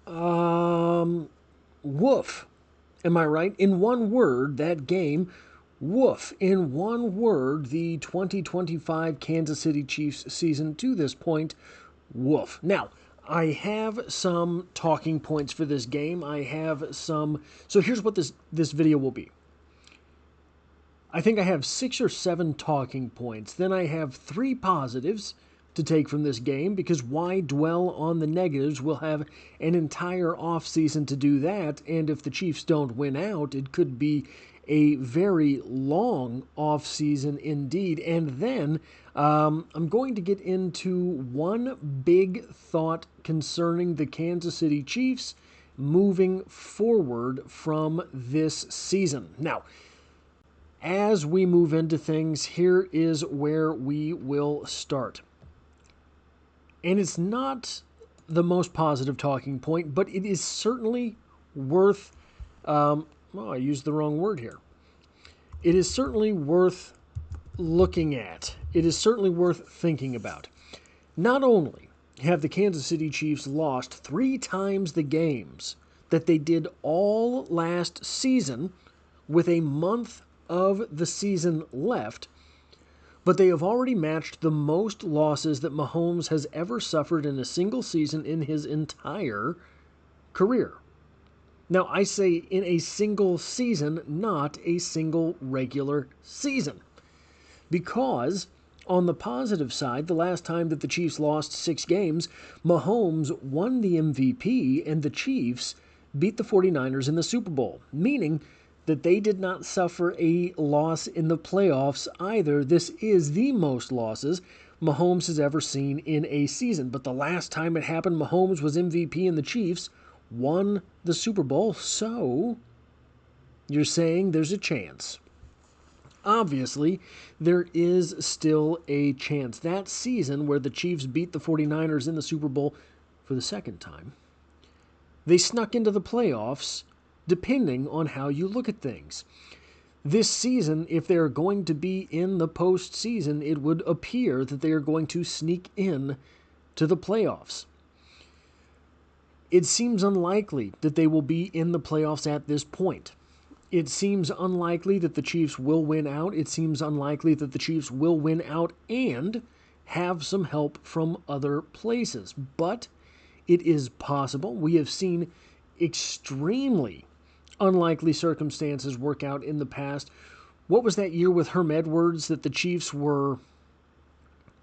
Woof. Am I right? In one word, that game, woof. In one word, the 2025 Kansas City Chiefs season to this point, woof. Now, I have some talking points for this game. I have some. So here's what this video will be. I think I have 6 or 7 talking points. Then I have 3 positives to take from this game, because why dwell on the negatives? We'll have an entire offseason to do that, and if the Chiefs don't win out, it could be a very long offseason indeed. And then I'm going to get into one big thought concerning the Kansas City Chiefs moving forward from this season. Now, as we move into things, here is where we will start. And it's not the most positive talking point, but it is certainly worth, I used the wrong word here. It is certainly worth looking at. It is certainly worth thinking about. Not only have the Kansas City Chiefs lost 3 times the games that they did all last season with a month of the season left, but they have already matched the most losses that Mahomes has ever suffered in a single season in his entire career. Now, I say in a single season, not a single regular season. Because, on the positive side, the last time that the Chiefs lost 6 games, Mahomes won the MVP and the Chiefs beat the 49ers in the Super Bowl, meaning that they did not suffer a loss in the playoffs either. This is the most losses Mahomes has ever seen in a season. But the last time it happened, Mahomes was MVP and the Chiefs won the Super Bowl. So, you're saying there's a chance. Obviously, there is still a chance. That season where the Chiefs beat the 49ers in the Super Bowl for the second time, they snuck into the playoffs, depending on how you look at things. This season, if they're going to be in the postseason, it would appear that they are going to sneak in to the playoffs. It seems unlikely that they will be in the playoffs at this point. It seems unlikely that the Chiefs will win out. It seems unlikely that the Chiefs will win out and have some help from other places. But it is possible. We have seen extremely unlikely circumstances work out in the past. What was that year with Herm Edwards that the Chiefs were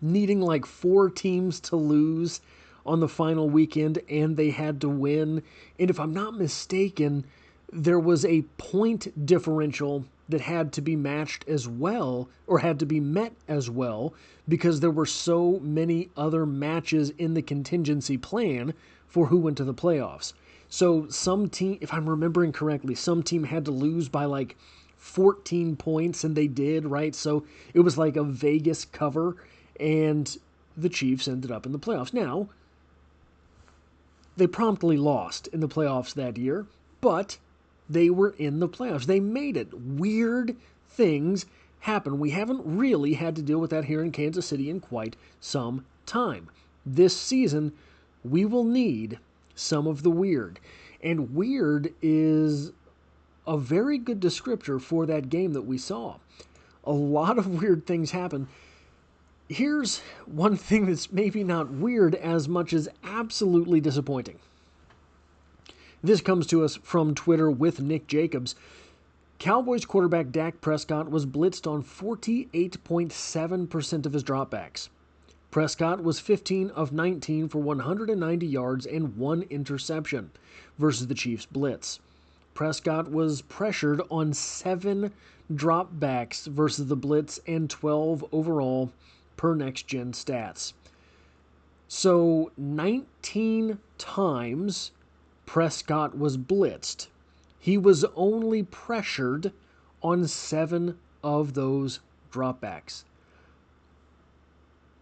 needing like 4 teams to lose on the final weekend and they had to win? And if I'm not mistaken, there was a point differential that had to be matched as well, or had to be met as well, because there were so many other matches in the contingency plan for who went to the playoffs. So some team, if I'm remembering correctly, some team had to lose by like 14 points, and they did, right? So it was like a Vegas cover, and the Chiefs ended up in the playoffs. Now, they promptly lost in the playoffs that year, but they were in the playoffs. They made it. Weird things happen. We haven't really had to deal with that here in Kansas City in quite some time. This season, we will need some of the weird. And weird is a very good descriptor for that game that we saw. A lot of weird things happen. Here's one thing that's maybe not weird as much as absolutely disappointing. This comes to us from Twitter with Nick Jacobs. Cowboys quarterback Dak Prescott was blitzed on 48.7% of his dropbacks. Prescott was 15 of 19 for 190 yards and 1 interception versus the Chiefs' blitz. Prescott was pressured on 7 dropbacks versus the blitz and 12 overall per Next Gen Stats. So 19 times Prescott was blitzed. He was only pressured on 7 of those dropbacks.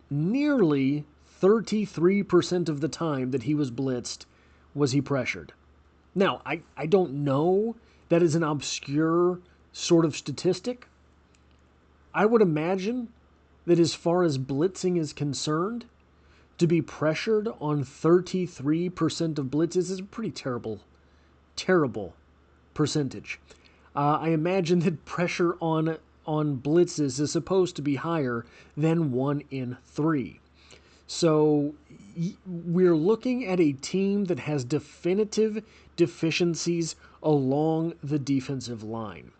Nearly 33% of the time that he was blitzed was he pressured. Now, I don't know. That is an obscure sort of statistic. I would imagine that as far as blitzing is concerned, to be pressured on 33% of blitzes is a pretty terrible percentage. I imagine that pressure on blitzes is supposed to be higher than 1 in 3. So we're looking at a team that has definitive deficiencies along the defensive line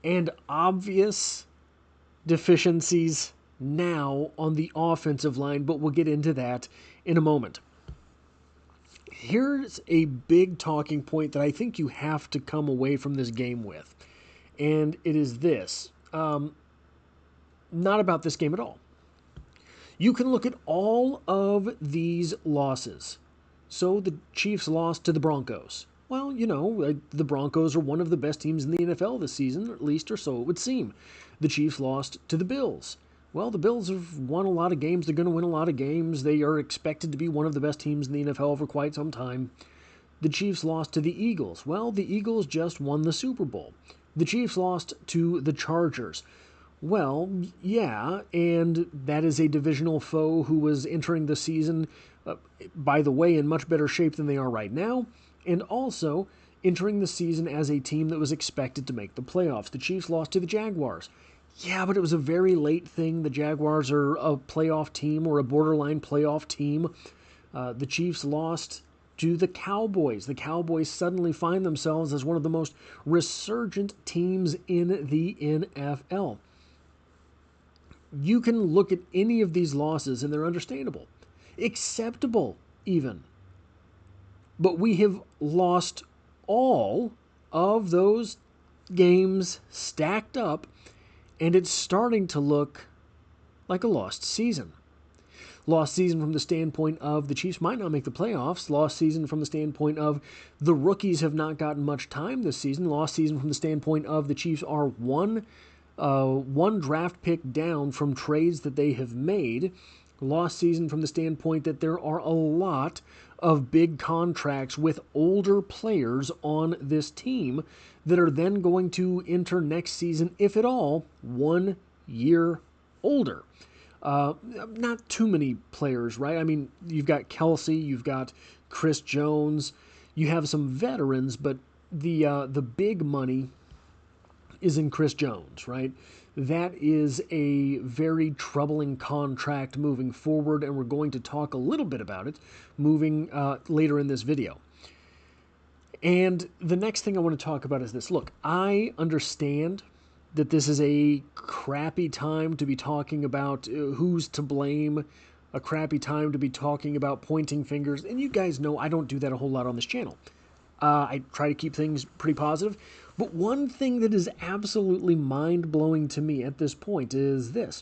and obvious deficiencies now on the offensive line, but we'll get into that in a moment. Here's a big talking point that I think you have to come away from this game with, and it is this. Not about this game at all. You can look at all of these losses. So the Chiefs lost to the Broncos. Well, the Broncos are one of the best teams in the NFL this season, at least or so it would seem. The Chiefs lost to the Bills. Well, the Bills have won a lot of games. They're going to win a lot of games. They are expected to be one of the best teams in the NFL for quite some time. The Chiefs lost to the Eagles. Well, the Eagles just won the Super Bowl. The Chiefs lost to the Chargers. Well, yeah, and that is a divisional foe who was entering the season, by the way, in much better shape than they are right now, and also entering the season as a team that was expected to make the playoffs. The Chiefs lost to the Jaguars. Yeah, but it was a very late thing. The Jaguars are a playoff team or a borderline playoff team. The Chiefs lost to the Cowboys. The Cowboys suddenly find themselves as one of the most resurgent teams in the NFL. You can look at any of these losses and they're understandable, acceptable even. But we have lost all of those games stacked up, and it's starting to look like a lost season. Lost season from the standpoint of the Chiefs might not make the playoffs. Lost season from the standpoint of the rookies have not gotten much time this season. Lost season from the standpoint of the Chiefs are one draft pick down from trades that they have made. Lost season from the standpoint that there are a lot of big contracts with older players on this team that are then going to enter next season, if at all, 1 year older. Not too many players, right? I mean, you've got Kelsey, you've got Chris Jones, you have some veterans, but the big money is in Chris Jones, right? That is a very troubling contract moving forward, and we're going to talk a little bit about it moving later in this video. And the next thing I want to talk about is this. Look, I understand that this is a crappy time to be talking about who's to blame, a crappy time to be talking about pointing fingers, and you guys know I don't do that a whole lot on this channel. I try to keep things pretty positive. But one thing that is absolutely mind-blowing to me at this point is this.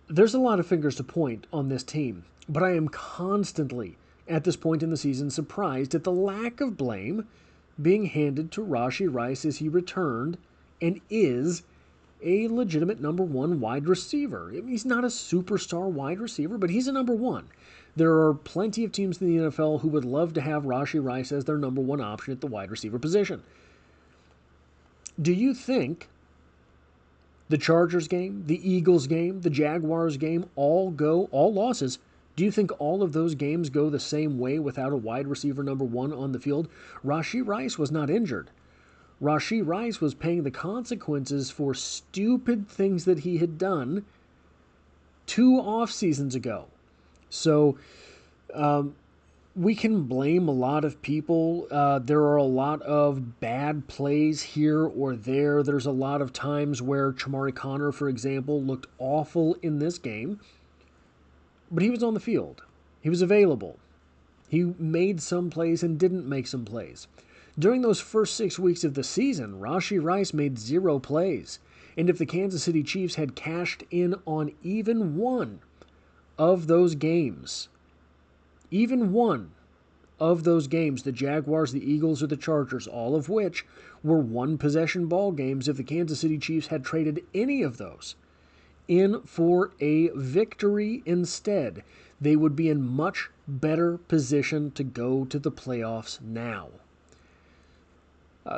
There's a lot of fingers to point on this team, but I am constantly, at this point in the season, surprised at the lack of blame being handed to Rashee Rice as he returned and is a legitimate number one wide receiver. I mean, he's not a superstar wide receiver, but he's a number one. There are plenty of teams in the NFL who would love to have Rashee Rice as their number one option at the wide receiver position. Do you think the Chargers game, the Eagles game, the Jaguars game, all losses, do you think all of those games go the same way without a wide receiver number one on the field? Rashee Rice was not injured. Rashee Rice was paying the consequences for stupid things that he had done 2 off seasons ago. So we can blame a lot of people. There are a lot of bad plays here or there. There's a lot of times where Chamari Connor, for example, looked awful in this game. But he was on the field. He was available. He made some plays and didn't make some plays. During those first 6 weeks of the season, Rashee Rice made 0 plays. And if the Kansas City Chiefs had cashed in on even one of those games, even one of those games, the Jaguars, the Eagles, or the Chargers, all of which were one-possession ball games, if the Kansas City Chiefs had traded any of those in for a victory instead, they would be in much better position to go to the playoffs now.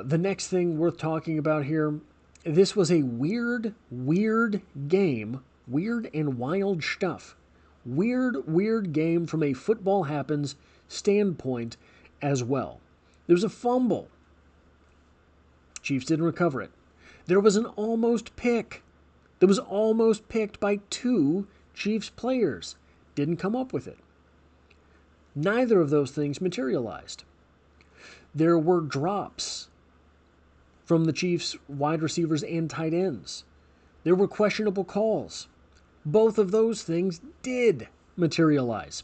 The next thing worth talking about here, this was a weird game Weird and wild stuff. Weird game from a football happens standpoint as well. There was a fumble. Chiefs didn't recover it. There was an almost pick. That was almost picked by 2 Chiefs players. Didn't come up with it. Neither of those things materialized. There were drops from the Chiefs' wide receivers and tight ends. There were questionable calls. Both of those things did materialize.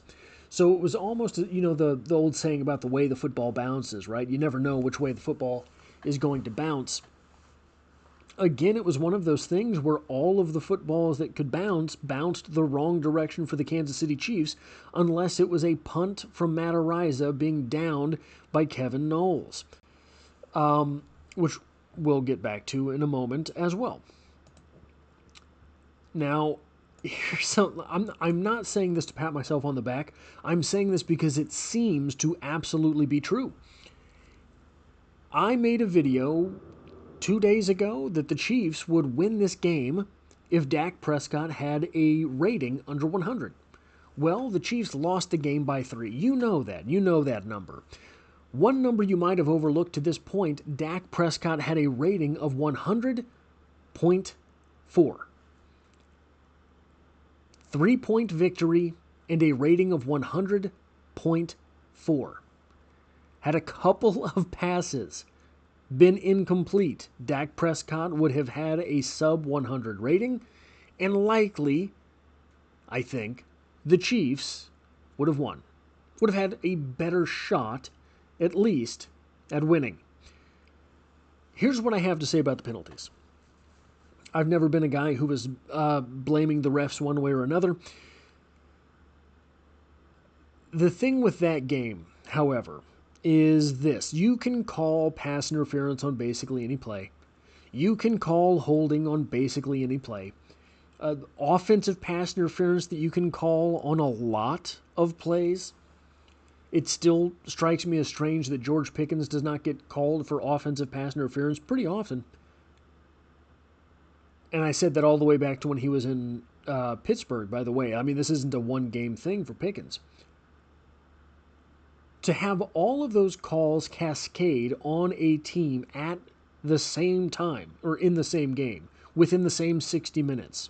So it was almost, the old saying about the way the football bounces, right? You never know which way the football is going to bounce. Again, it was one of those things where all of the footballs that could bounce bounced the wrong direction for the Kansas City Chiefs, unless it was a punt from Matt Araiza being downed by Kevin Knowles, which we'll get back to in a moment as well. Now, I'm not saying this to pat myself on the back. I'm saying this because it seems to absolutely be true. I made a video 2 days ago that the Chiefs would win this game if Dak Prescott had a rating under 100. Well, the Chiefs lost the game by 3. You know that. You know that number. One number you might have overlooked to this point, Dak Prescott had a rating of 100.4. 3-point victory and a rating of 100.4. Had a couple of passes been incomplete, Dak Prescott would have had a sub-100 rating, and likely, I think, the Chiefs would have won. Would have had a better shot, at least, at winning. Here's what I have to say about the penalties. I've never been a guy who was blaming the refs one way or another. The thing with that game, however, is this. You can call pass interference on basically any play. You can call holding on basically any play. Offensive pass interference that you can call on a lot of plays. It still strikes me as strange that George Pickens does not get called for offensive pass interference pretty often. And I said that all the way back to when he was in Pittsburgh, by the way. I mean, this isn't a one-game thing for Pickens. To have all of those calls cascade on a team at the same time, or in the same game, within the same 60 minutes,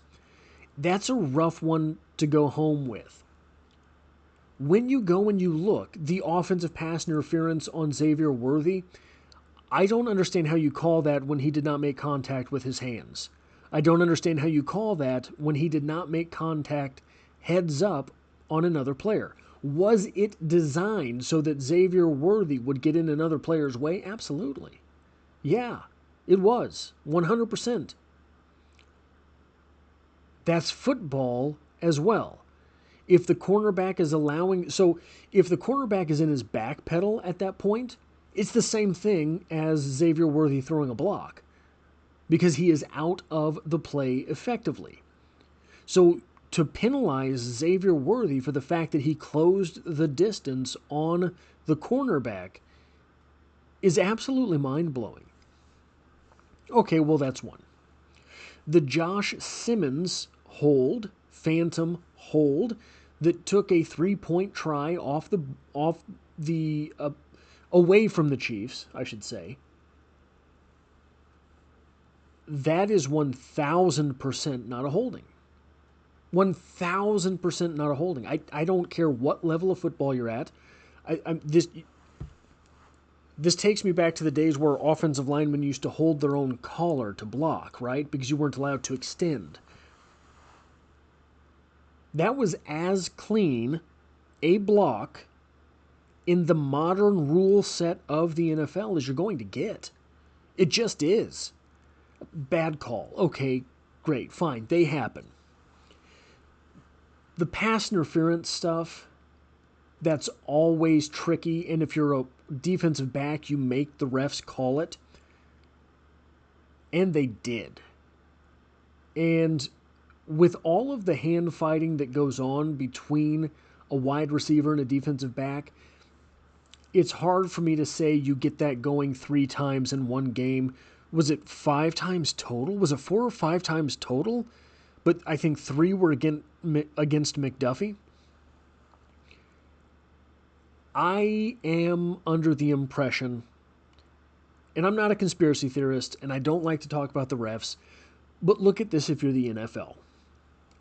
that's a rough one to go home with. When you go and you look, the offensive pass interference on Xavier Worthy, I don't understand how you call that when he did not make contact with his hands. I don't understand how you call that when he did not make contact heads up on another player. Was it designed so that Xavier Worthy would get in another player's way? Absolutely. Yeah, it was. 100%. That's football as well. If the cornerback is if the cornerback is in his back pedal at that point, it's the same thing as Xavier Worthy throwing a block because he is out of the play effectively. So to penalize Xavier Worthy for the fact that he closed the distance on the cornerback is absolutely mind-blowing. Okay, well, that's one. The Josh Simmons hold, phantom hold, that took a 3-point try away from the Chiefs, I should say. That is 1,000% not a holding. 1,000% not a holding. I don't care what level of football you're at. This takes me back to the days where offensive linemen used to hold their own collar to block, right? Because you weren't allowed to extend. That was as clean a block in the modern rule set of the NFL as you're going to get. It just is. Bad call. Okay, great, fine. They happen. The pass interference stuff, that's always tricky. And if you're a defensive back, you make the refs call it. And they did. And with all of the hand fighting that goes on between a wide receiver and a defensive back, it's hard for me to say you get that going 3 times in one game. Was it 5 times total? Was it 4 or 5 times total but I think 3 were against McDuffie. I am under the impression, and I'm not a conspiracy theorist, and I don't like to talk about the refs, but look at this if you're the NFL.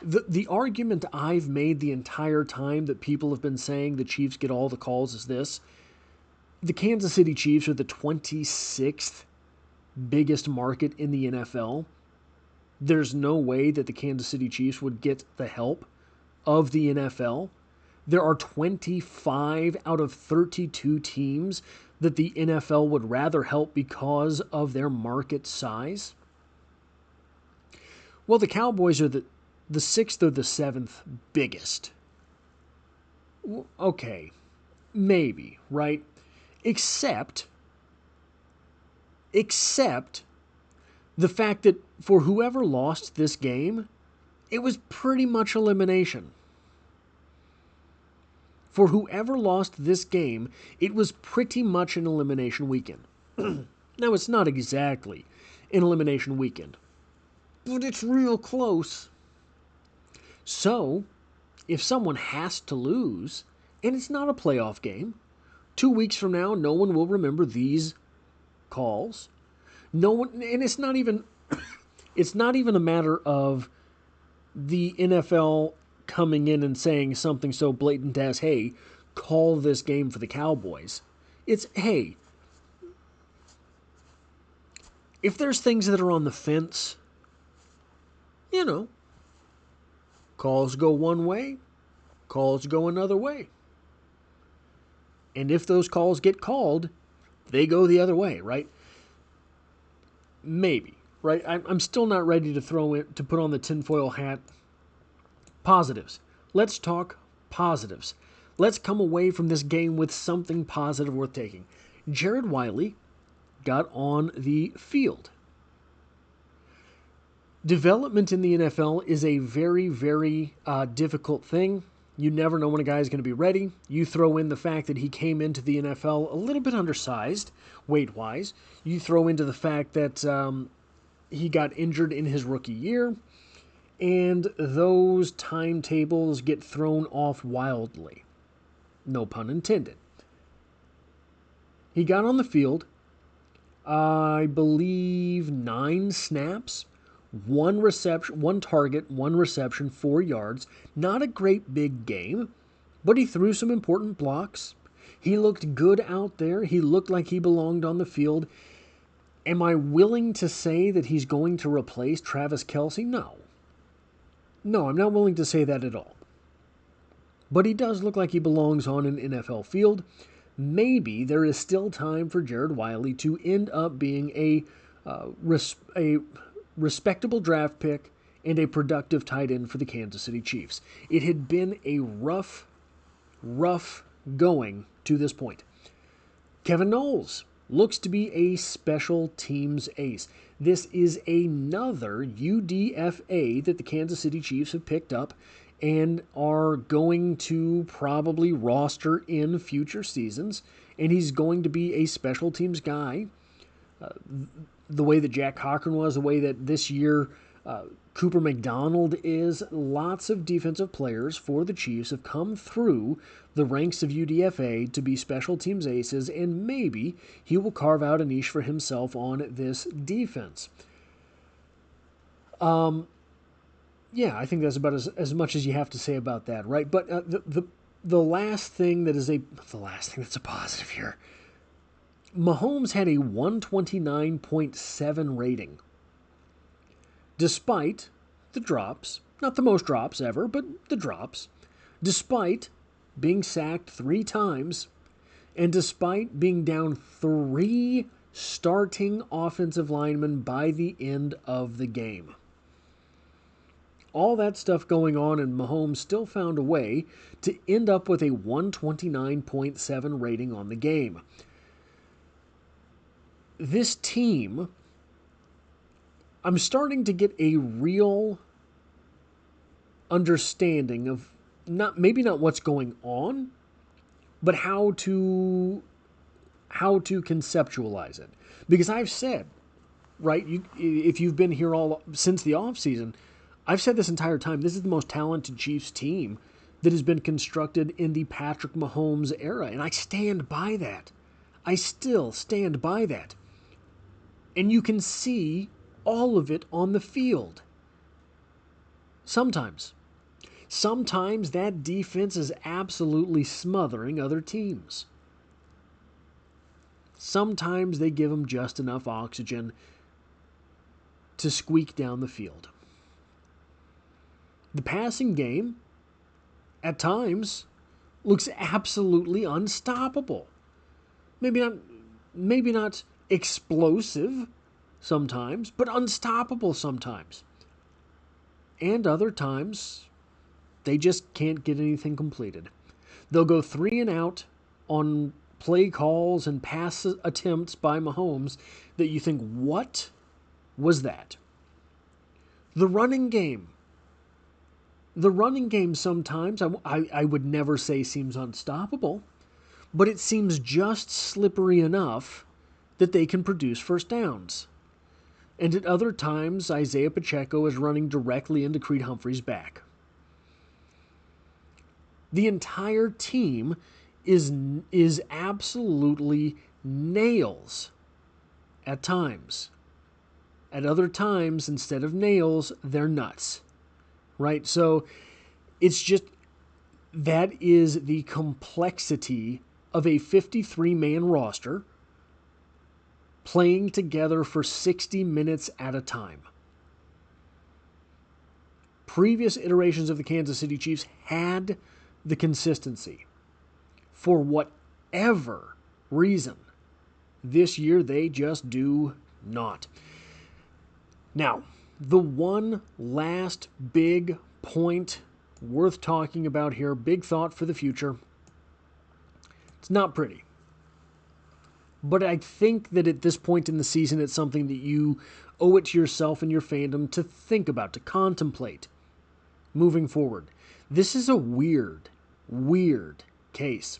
The argument I've made the entire time that people have been saying the Chiefs get all the calls is this. The Kansas City Chiefs are the 26th biggest market in the NFL. There's no way that the Kansas City Chiefs would get the help of the NFL. There are 25 out of 32 teams that the NFL would rather help because of their market size. Well, the Cowboys are the 6th or the 7th biggest. Okay, maybe, right? Except the fact that for whoever lost this game, it was pretty much elimination. For whoever lost this game, it was pretty much an elimination weekend. Now, it's not exactly an elimination weekend, but it's real close. So, if someone has to lose, and it's not a playoff game, 2 weeks from now, no one will remember these calls. No one, and it's not even a matter of the NFL coming in and saying something so blatant as, hey, call this game for the Cowboys. It's, hey, if there's things that are on the fence, calls go one way, calls go another way. And if those calls get called, they go the other way, right? Maybe, right? I'm still not ready to put on the tinfoil hat. Positives. Let's talk positives. Let's come away from this game with something positive worth taking. Jared Wiley got on the field. Development in the NFL is a very, very difficult thing. You never know when a guy is going to be ready. You throw in the fact that he came into the NFL a little bit undersized, weight-wise. You throw into the fact that he got injured in his rookie year, and those timetables get thrown off wildly. No pun intended. He got on the field, I believe 9 snaps, 1 reception, 1 target, 1 reception, 4 yards. Not a great big game, but he threw some important blocks. He looked good out there. He looked like he belonged on the field. Am I willing to say that he's going to replace Travis Kelce? No. No, I'm not willing to say that at all. But he does look like he belongs on an NFL field. Maybe there is still time for Jared Wiley to end up being a respectable draft pick and a productive tight end for the Kansas City Chiefs. It had been a rough going to this point. Kevin Knowles looks to be a special teams ace. This is another UDFA that the Kansas City Chiefs have picked up and are going to probably roster in future seasons. And he's going to be a special teams guy. The way that Jack Cochran was, the way that this year Cooper McDonald is. Lots of defensive players for the Chiefs have come through the ranks of UDFA to be special teams aces, and maybe he will carve out a niche for himself on this defense. Yeah, I think that's about as much as you have to say about that, right? But the last thing that's a positive here. Mahomes had a 129.7 rating. Despite the drops, not the most drops ever, but the drops, despite being sacked 3 times, and despite being down 3 starting offensive linemen by the end of the game. All that stuff going on, and Mahomes still found a way to end up with a 129.7 rating on the game. This team, I'm starting to get a real understanding of maybe not what's going on, but how to conceptualize it. Because I've said, right, if you've been here all since the offseason, I've said this entire time, this is the most talented Chiefs team that has been constructed in the Patrick Mahomes era, and I stand by that. I still stand by that. And you can see all of it on the field. Sometimes that defense is absolutely smothering other teams. Sometimes they give them just enough oxygen to squeak down the field. The passing game, at times, looks absolutely unstoppable. Maybe not explosive sometimes, but unstoppable sometimes. And other times, they just can't get anything completed. They'll go 3 and out on play calls and pass attempts by Mahomes that you think, what was that? The running game sometimes, I would never say seems unstoppable, but it seems just slippery enough that they can produce first downs. And at other times, Isaiah Pacheco is running directly into Creed Humphrey's back. The entire team is absolutely nails at times. At other times, instead of nails, they're nuts. Right? So it's just, that is the complexity of a 53-man roster playing together for 60 minutes at a time. Previous iterations of the Kansas City Chiefs had the consistency. For whatever reason, this year they just do not. Now, the one last big point worth talking about here, big thought for the future. It's not pretty. But I think that at this point in the season, it's something that you owe it to yourself and your fandom to think about, to contemplate moving forward. This is a weird case.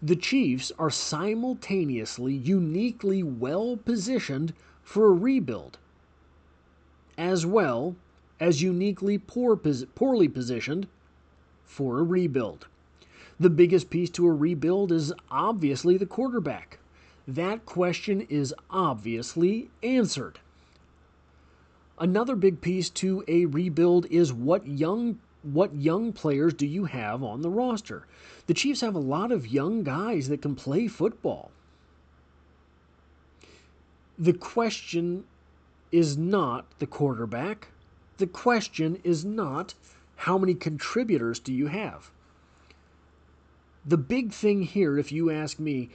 The Chiefs are simultaneously uniquely well-positioned for a rebuild, as well as uniquely poorly positioned for a rebuild. The biggest piece to a rebuild is obviously the quarterback. That question is obviously answered. Another big piece to a rebuild is what young players do you have on the roster? The Chiefs have a lot of young guys that can play football. The question is not the quarterback. The question is not how many contributors do you have. The big thing here, if you ask me,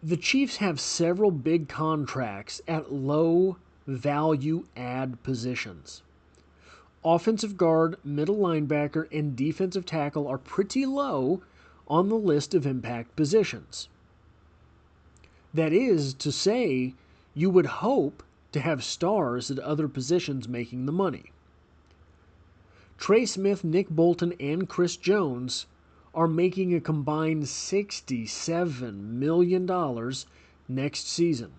the Chiefs have several big contracts at low value add positions. Offensive guard, middle linebacker, and defensive tackle are pretty low on the list of impact positions. That is to say, you would hope to have stars at other positions making the money. Trey Smith, Nick Bolton, and Chris Jones are making a combined $67 million next season.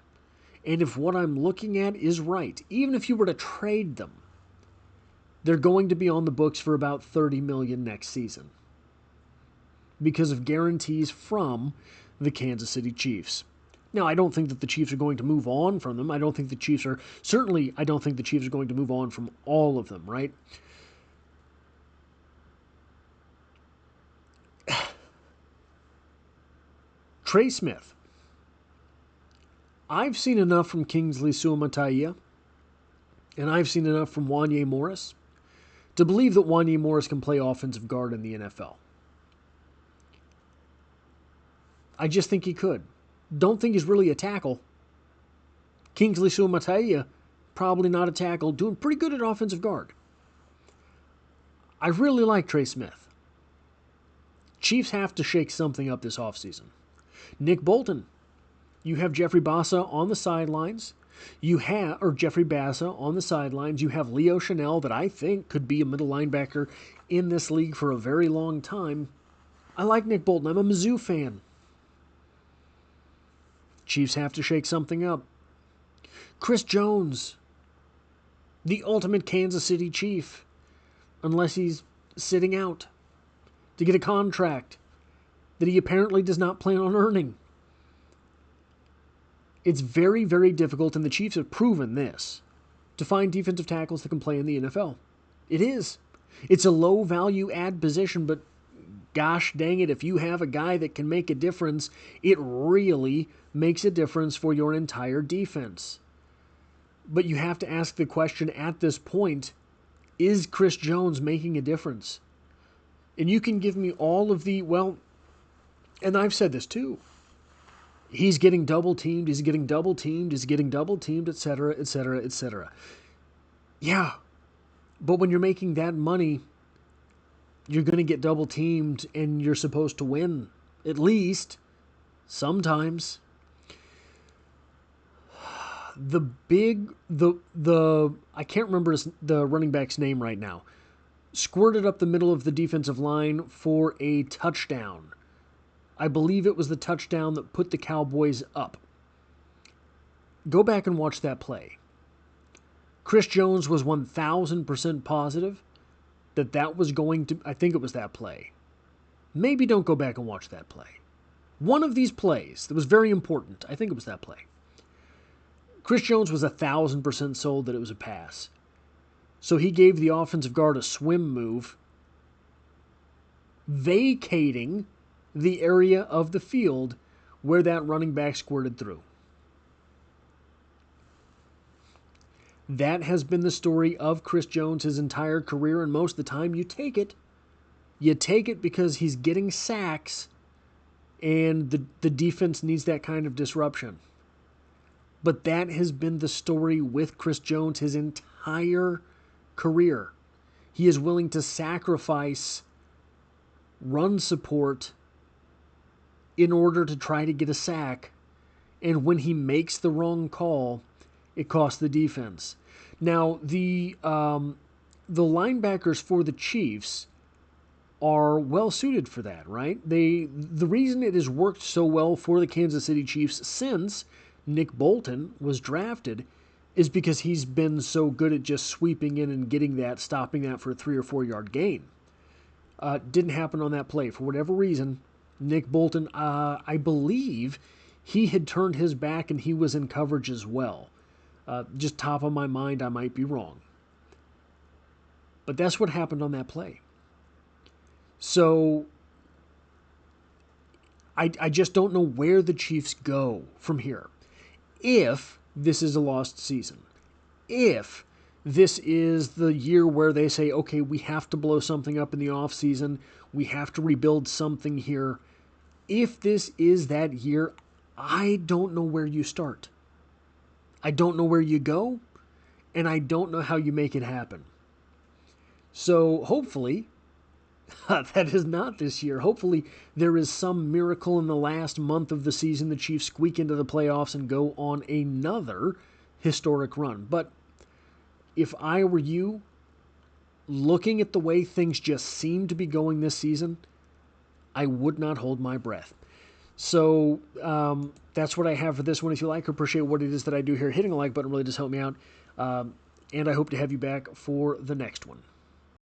And if what I'm looking at is right, even if you were to trade them, they're going to be on the books for about $30 million next season because of guarantees from the Kansas City Chiefs. Now, I don't think that the Chiefs are going to move on from them. I don't think the Chiefs are going to move on from all of them, right? Trey Smith. I've seen enough from Kingsley Suamataia, and I've seen enough from Wanya Morris to believe that Wanya Morris can play offensive guard in the NFL. I just think he could. Don't think he's really a tackle. Kingsley Suamataia, probably not a tackle, doing pretty good at offensive guard. I really like Trey Smith. Chiefs have to shake something up this offseason. Nick Bolton. You have Jeffrey Bassa on the sidelines. Jeffrey Bassa on the sidelines. You have Leo Chanel that I think could be a middle linebacker in this league for a very long time. I like Nick Bolton. I'm a Mizzou fan. Chiefs have to shake something up. Chris Jones. The ultimate Kansas City Chief, unless he's sitting out to get a contract that he apparently does not plan on earning. It's very, very difficult, and the Chiefs have proven this, to find defensive tackles that can play in the NFL. It is. It's a low-value add position, but gosh dang it, if you have a guy that can make a difference, it really makes a difference for your entire defense. But you have to ask the question at this point, is Chris Jones making a difference? And you can give me all of the, well, and I've said this too, he's getting double-teamed, he's getting double-teamed, he's getting double-teamed, etc., etc., etc. Yeah, but when you're making that money, you're going to get double-teamed and you're supposed to win, at least, sometimes. I can't remember the running back's name right now, squirted up the middle of the defensive line for a touchdown. I believe it was the touchdown that put the Cowboys up. Go back and watch that play. Chris Jones was 1,000% positive that was going to, I think it was that play. Maybe don't go back and watch that play. One of these plays that was very important, I think it was that play. Chris Jones was 1,000% sold that it was a pass. So he gave the offensive guard a swim move, vacating the area of the field where that running back squirted through. That has been the story of Chris Jones his entire career, and most of the time you take it. You take it because he's getting sacks, and the defense needs that kind of disruption. But that has been the story with Chris Jones his entire career. He is willing to sacrifice run support in order to try to get a sack. And when he makes the wrong call, it costs the defense. Now, the linebackers for the Chiefs are well suited for that, right? The reason it has worked so well for the Kansas City Chiefs since Nick Bolton was drafted is because he's been so good at just sweeping in and getting that, stopping that for a 3 or 4 yard gain. Didn't happen on that play. For whatever reason, Nick Bolton, I believe he had turned his back and he was in coverage as well. Just top of my mind, I might be wrong. But that's what happened on that play. So I just don't know where the Chiefs go from here. If this is a lost season, if this is the year where they say, okay, we have to blow something up in the offseason, we have to rebuild something here, if this is that year, I don't know where you start. I don't know where you go, and I don't know how you make it happen. So hopefully, that is not this year. Hopefully there is some miracle in the last month of the season. The Chiefs squeak into the playoffs and go on another historic run. But if I were you, looking at the way things just seem to be going this season, I would not hold my breath. So that's what I have for this one. If you like or appreciate what it is that I do here, hitting a like button really does help me out. And I hope to have you back for the next one.